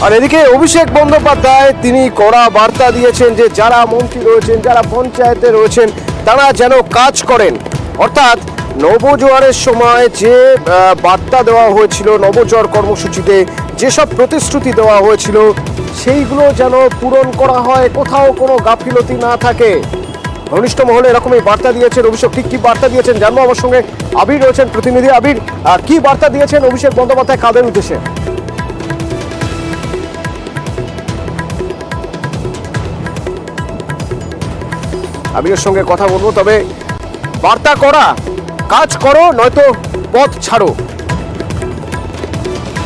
আর এদিকে অভিষেক বন্দ্যোপাধ্যায় তিনি কড়া বার্তা দিয়েছেন যে যারা মন্ত্রী রয়েছেন, যারা পঞ্চায়েতে রয়েছেন, তারা যেন কাজ করেন। অর্থাৎ নবজোয়ারের সময় যে বার্তা দেওয়া হয়েছিল, নবজোয়ার কর্মসূচিতে যেসব প্রতিশ্রুতি দেওয়া হয়েছিল সেইগুলো যেন পূরণ করা হয়, কোথাও কোনো গাফিলতি না থাকে। ঘনিষ্ঠ মহলে এরকমই বার্তা দিয়েছেন অভিষেক। ঠিক কি বার্তা দিয়েছেন জানবো। আমার সঙ্গে আবির রয়েছেন প্রতিনিধি। আবির, কি বার্তা দিয়েছেন অভিষেক বন্দ্যোপাধ্যায় কাদের উদ্দেশ্যে? আবিরের সঙ্গে কথা বলবো, তবে বার্তা করা, কাজ করো নয়তো পথ ছাড়ো।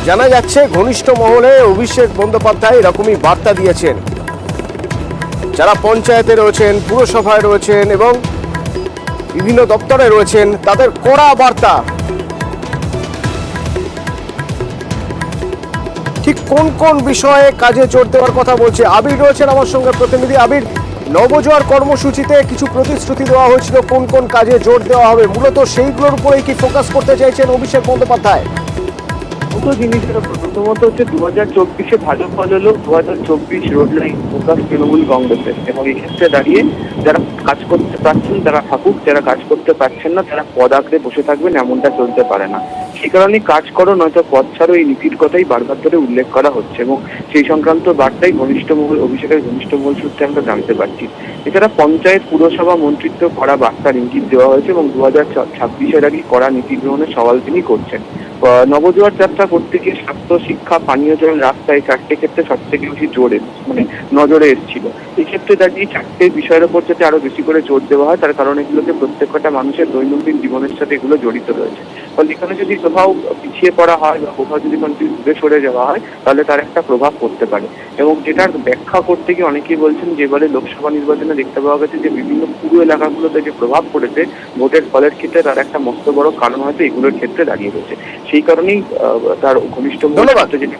জানা যাচ্ছে ঘনিষ্ঠ মহলে অভিষেক বন্দ্যোপাধ্যায় এরকমই বার্তা দিয়েছেন। যারা পঞ্চায়েতে রয়েছেন, পুরসভায় রয়েছেন এবং বিভিন্ন দপ্তরে রয়েছেন, তাদের কড়া বার্তা। ঠিক কোন কোন বিষয়ে কাজে জোর দেওয়ার কথা বলছে আবির রয়েছেন আমার সঙ্গে প্রতিনিধি। আবির, নবজোয়ার কর্মসূচিতে কিছু প্রতিশ্রুতি দেওয়া হয়েছিল, কোন কোন কাজে জোর দেওয়া হবে, মূলত সেইগুলোর উপরেই কি ফোকাস করতে চাইছেন অভিষেক বন্দ্যোপাধ্যায়? দুটো জিনিসের উপর। প্রথমত হচ্ছে 2024-এ ভালো ফল হলো 2024 রোড লাইন ফোকাস তৃণমূল কংগ্রেসের, এবং এই ক্ষেত্রে দাঁড়িয়ে যারা কাজ করতে পারছেন তারা থাকুক, যারা কাজ করতে পারছেন না তারা পদ আঁকড়ে বসে থাকবেন, এমনটা চলতে পারে না। সেই কারণে কাজ করো নয়তো পদ ছাড়ো এই নীতির কথাই বারবার ধরে উল্লেখ করা হচ্ছে, এবং সেই সংক্রান্ত বার্তাই অভিষেকের ঘনিষ্ঠ মহল সূত্রে আমরা জানতে পারছি। এছাড়া পঞ্চায়েত, পুরসভা, মন্ত্রিত্ব করা বার্তার ইঙ্গিত দেওয়া হয়েছে এবং 2026-এর আগে করা নীতি গ্রহণের সওয়াল তিনি করছেন। নবজোয়ার যাত্রা করতে গিয়ে স্বাস্থ্য, শিক্ষা, পানীয় জল, রাস্তা, এই চারটে ক্ষেত্রে সব থেকে বেশি নজরে এসেছিল। এই ক্ষেত্রে দাঁড়িয়ে চারটে বিষয়ের উপর যাতে আরো বেশি করে জোর দেওয়া হয়, তার কারণ এগুলোকে প্রত্যেকটা মানুষের দৈনন্দিন জীবনের সাথে এগুলো জড়িত রয়েছে। ফলে এখানে যদি কোথাও পিছিয়ে পড়া হয় বা কোথাও যদি দূরে সরে যাওয়া হয় তাহলে তার একটা প্রভাব পড়তে পারে। এবং যেটার ব্যাখ্যা করতে গিয়ে অনেকেই বলছেন যে এবারে লোকসভা নির্বাচনে দেখতে পাওয়া গেছে যে বিভিন্ন পুরো এলাকাগুলোতে যে প্রভাব পড়েছে ভোটের ফলের ক্ষেত্রে, তার একটা মস্ত বড় কারণ হয়তো এগুলোর ক্ষেত্রে দাঁড়িয়ে রয়েছে। সেই কারণেই তার ঘনিষ্ঠ মহল যেটা